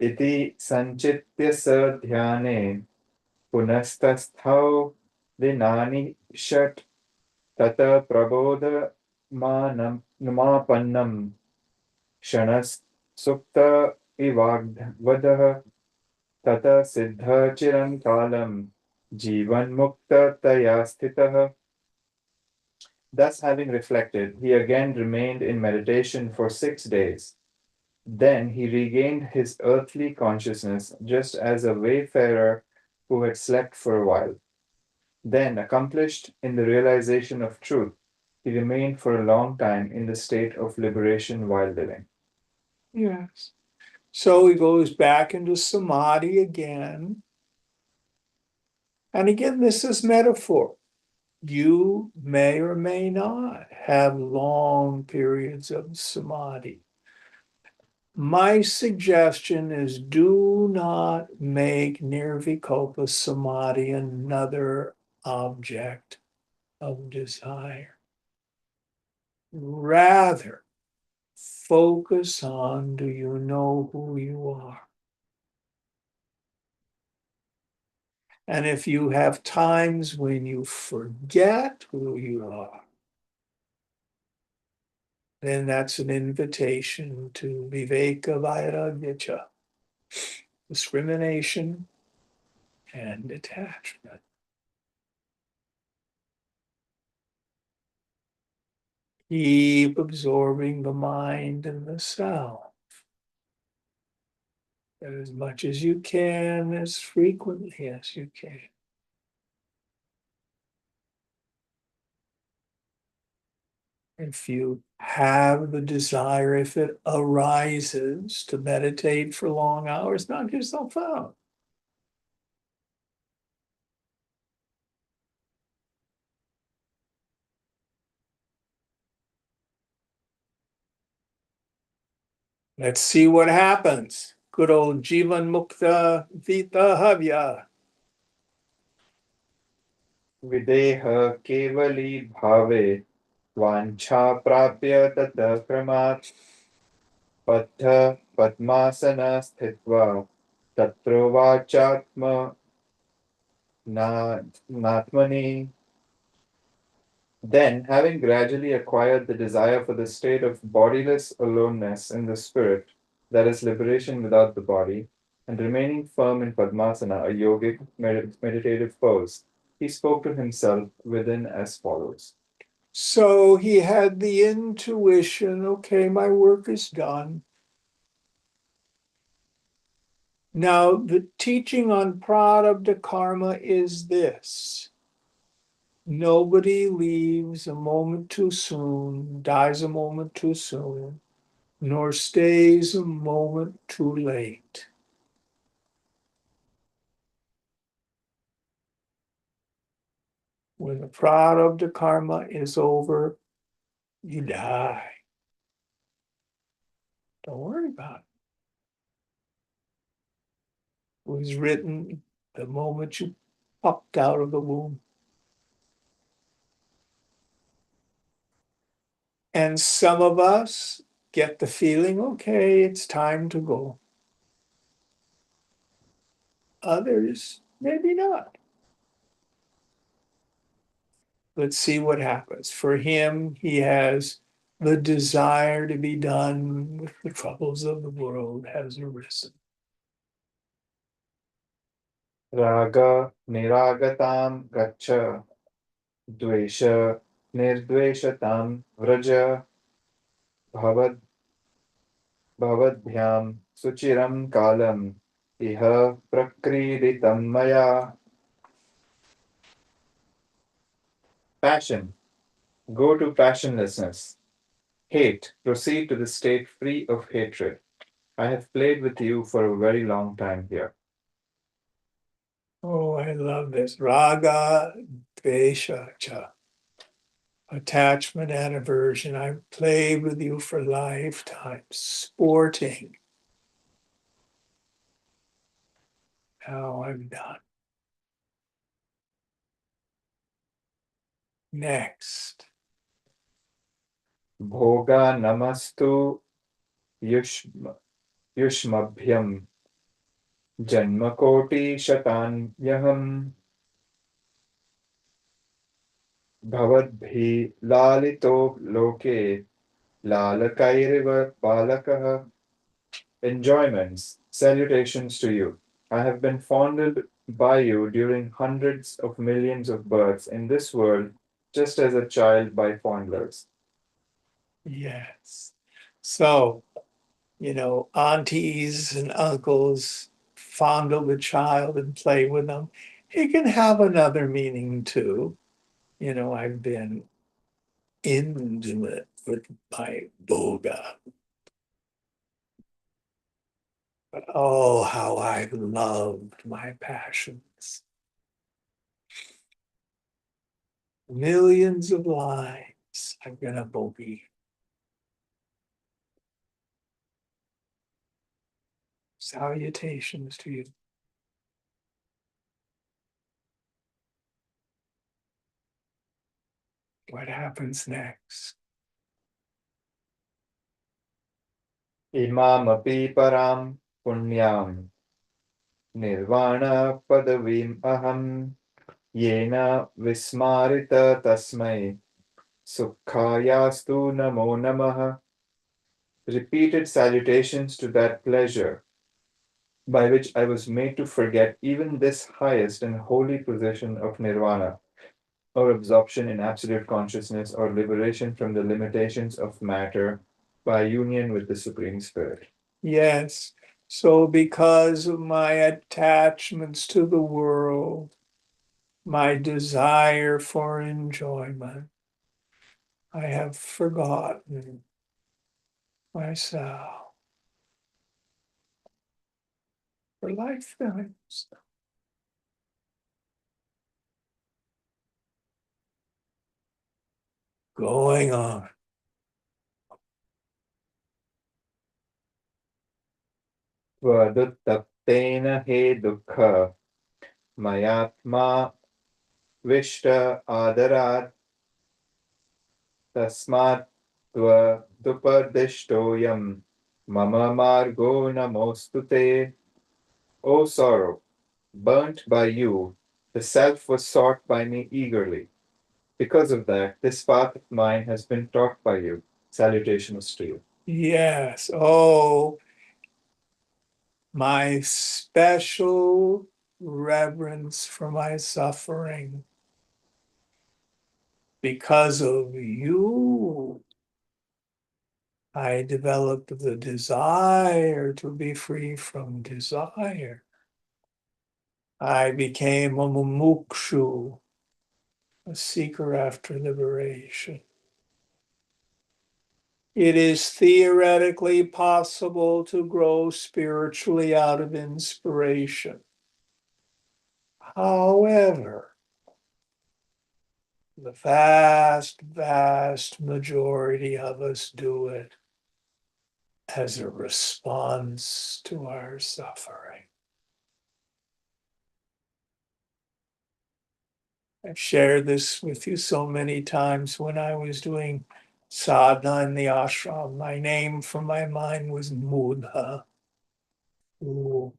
Iti sanchitya sa dhyane punasthathau dinani shat tata prabodha namapannam shanas sukta ivagvadah tata siddha chiran kalam jivan mukta taya. Thus, having reflected, he again remained in meditation for 6 days. Then he regained his earthly consciousness just as a wayfarer who had slept for a while. Then, accomplished in the realization of truth, he remained for a long time in the state of liberation while living. Yes. So he goes back into samadhi again. And again, this is metaphor. You may or may not have long periods of samadhi. My suggestion is do not make nirvikalpa samadhi another object of desire. Rather, focus on, do you know who you are? And if you have times when you forget who you are, then that's an invitation to viveka vairagya, discrimination and detachment. Keep absorbing the mind and the self as much as you can, as frequently as you can. If you have the desire, if it arises to meditate for long hours, knock yourself out. Let's see what happens. Good old Jivan Mukta Vita Havya. Videha kevali bhave vancha prapya tata kramat pattha padmasana sthitva tatro vachatma natmani. Then, having gradually acquired the desire for the state of bodiless aloneness in the spirit, that is liberation without the body, and remaining firm in Padmasana, a yogic meditative pose, he spoke to himself within as follows. So he had the intuition, okay, my work is done. Now, the teaching on prarabdha karma is this. Nobody leaves a moment too soon, dies a moment too soon, nor stays a moment too late. When the prarabdha karma is over, you die. Don't worry about it. It was written the moment you popped out of the womb. And some of us get the feeling, okay, it's time to go. Others, maybe not. Let's see what happens. For him, he has the desire to be done with the troubles of the world has arisen. Raga niragatam gacha, dvesha nirdveshatam vraja, bhavad bhavadbhyam suchiram kalam, iha prakriditam maya. Passion, go to passionlessness. Hate, proceed to the state free of hatred. I have played with you for a very long time here. Oh, I love this. Raga, dvesha, cha. Attachment and aversion. I've played with you for lifetimes, sporting. Now I'm done. Next. Bhoga namastu yushmabhyam janmakoti shatanyaham bhavadbhi lalito loke lalakairiva balakah. Enjoyments, salutations to you. I have been fondled by you during hundreds of millions of births in this world, just as a child by fondlers. Yes. So, aunties and uncles fondle the child and play with them. It can have another meaning too. You know, I've been intimate with my boga. But oh, how I've loved my passions. Millions of lives I've been a bogey. Salutations to you. What happens next? Imamapi param punyam nirvana padavim aham yena vismarita tasmai sukhayastu namo namaha. Repeated salutations to that pleasure by which I was made to forget even this highest and holy possession of nirvana, or absorption in absolute consciousness, or liberation from the limitations of matter by union with the Supreme Spirit. Yes. So because of my attachments to the world, my desire for enjoyment, I have forgotten myself for lifetimes. Going on. Tvaduttaptena he dukkha mayatma vishta adarat tasmat tvadupadishtoyam mama margo namostute. O sorrow, burnt by you, the self was sought by me eagerly. Because of that, this path of mine has been taught by you. Salutations to you. Yes. Oh, my special reverence for my suffering. Because of you, I developed the desire to be free from desire. I became a mumukshu, a seeker after liberation. It is theoretically possible to grow spiritually out of inspiration. However, the vast, vast majority of us do it as a response to our suffering. I've shared this with you so many times when I was doing sadhana in the ashram. My name from my mind was Mudha. Ooh,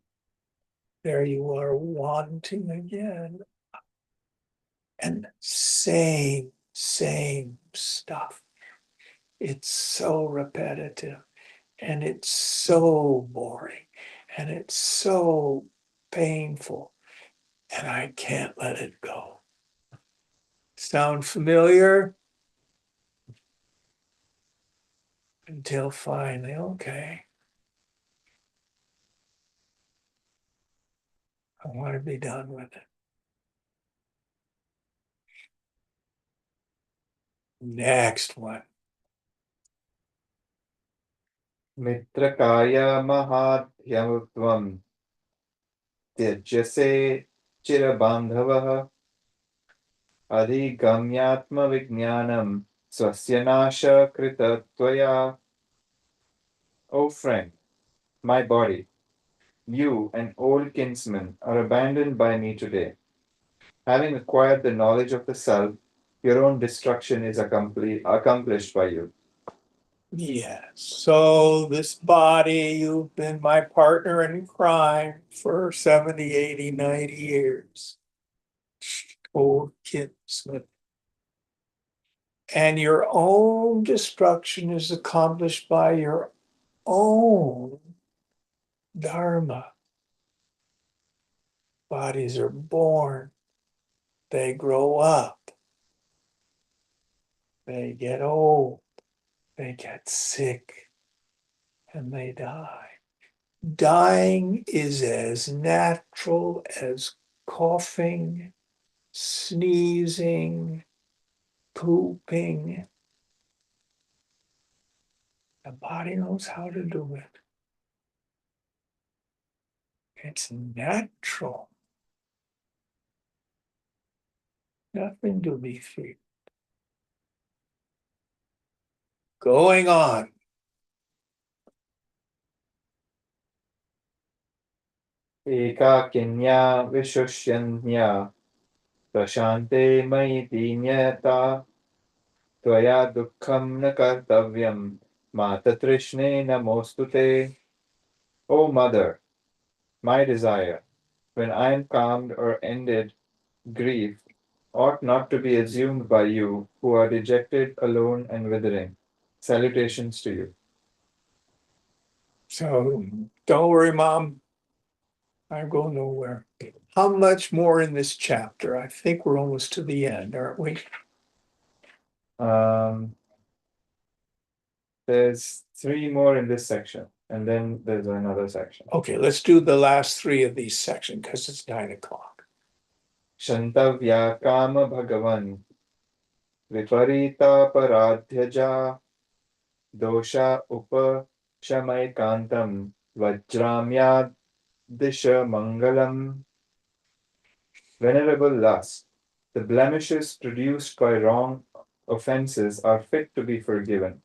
there you are wanting again. And same stuff. It's so repetitive and it's so boring and it's so painful and I can't let it go. Sound familiar? Until finally, okay, I want to be done with it. Next one. Mitrakaya mahadhyamutvam tyajyase chirabandhavaha adhigamyatma vijnanam swasya nasha krita tvaya. O friend, my body, you, an old kinsman, are abandoned by me today. Having acquired the knowledge of the self, your own destruction is accomplished by you. Yes. So this body, you've been my partner in crime for 70, 80, 90 years. Old kinsman. And your own destruction is accomplished by your own dharma. Bodies are born, they grow up, they get old, they get sick, and they die. Dying is as natural as coughing, sneezing, pooping. The body knows how to do it. It's natural. Nothing to be feared. Going on. एकाकिन्या विशुष्यन्या प्रशान्ते मयि दीन्यता त्वया दुःखं न कर्तव्यं माततृष्णे नमोऽस्तु ते. O mother, my desire, when I am calmed or ended, grief ought not to be assumed by you who are dejected, alone, and withering. Salutations to you. So don't worry, Mom. I go nowhere. How much more in this chapter? I think we're almost to the end, aren't we? There's 3 more in this section, and then there's another section. Okay, let's do the last 3 of these sections because it's 9 o'clock. Shantavya kama bhagavan viparita paradhyaja dosha upashamaikantam vajramyad disha mangalam. Venerable lust, the blemishes produced by wrong offenses are fit to be forgiven.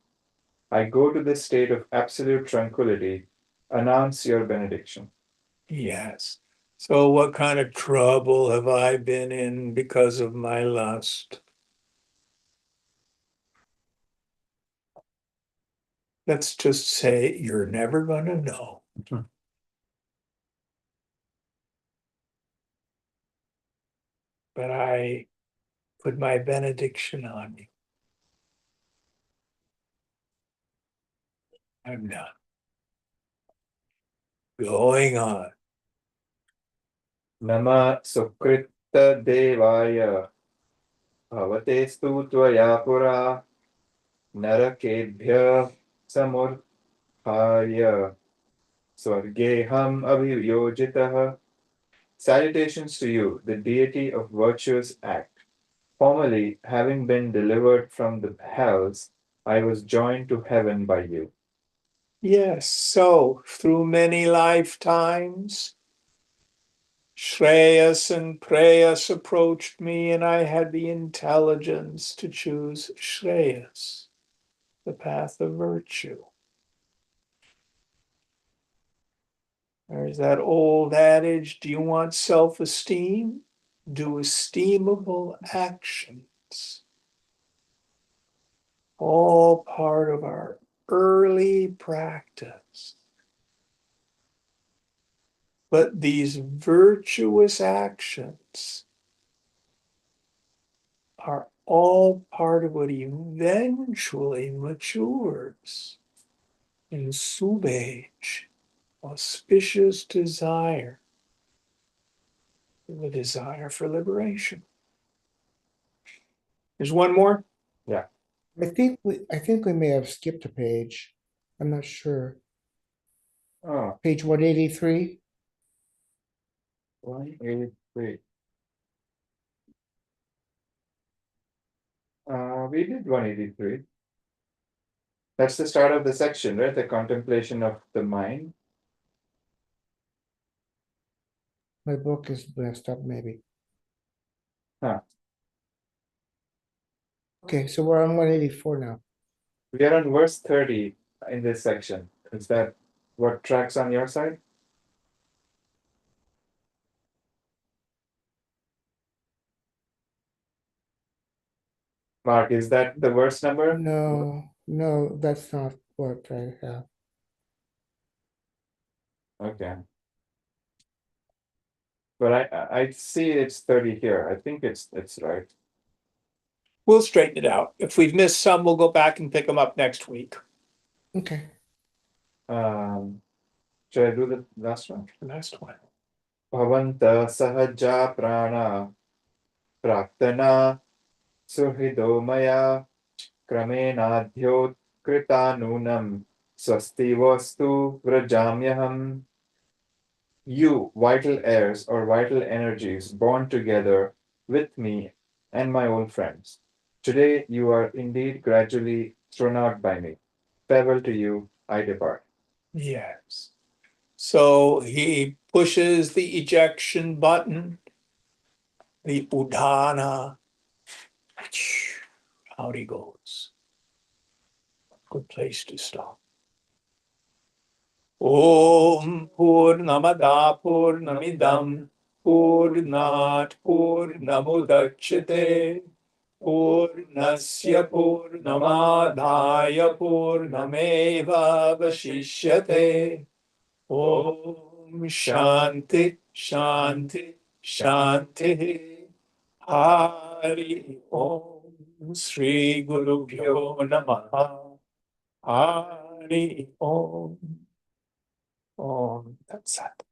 I go to this state of absolute tranquility. Announce your benediction. Yes. So what kind of trouble have I been in because of my lust? Let's just say you're never going to know. But I put my benediction on you. I'm done. Going on. Nama Sukritta Devaya Bhavate Stutvaya Pura Narakebhya Samurthaya Swargeham Abhiyojitah. Salutations to you, the deity of virtuous act. Formerly, having been delivered from the hells, I was joined to heaven by you. Yes, so through many lifetimes, Shreyas and Preyas approached me, and I had the intelligence to choose Shreyas, the path of virtue. There's that old adage, do you want self-esteem? Do esteemable actions. All part of our early practice. But these virtuous actions are all part of what eventually matures in subhage, auspicious desire, the desire for liberation. There's one more. I think we may have skipped a page. I'm not sure. Oh, Page 183. 183. We did 183. That's the start of the section, right? The contemplation of the mind. My book is messed up, maybe. Huh. Okay, so we're on 184 now. We are on verse 30 in this section. Is that what tracks on your side? Mark, is that the verse number? No, that's not what I have. Okay. But I see it's 30 here. I think it's right. We'll straighten it out. If we've missed some, we'll go back and pick them up next week. Okay. Should I do the last one? The next one. Bhavanta sahaja prana praktana suhrido maya kramenadhyot kritanunam Swasti vastu vrajamyaham. You, vital heirs or vital energies born together with me and my old friends. Today you are indeed gradually thrown out by me. Farewell to you, I depart. Yes. So he pushes the ejection button, the udana, out he goes. Good place to stop. Om Purnamada Purnamidam Purnat Purnamudachyate Purnasya Purnamadhaya Purnameva Vasishyate. Om Shanti Shanti Shanti. Hari Om Sri Guru Bhyo Namaha. Hari Om. Om Tat Sat.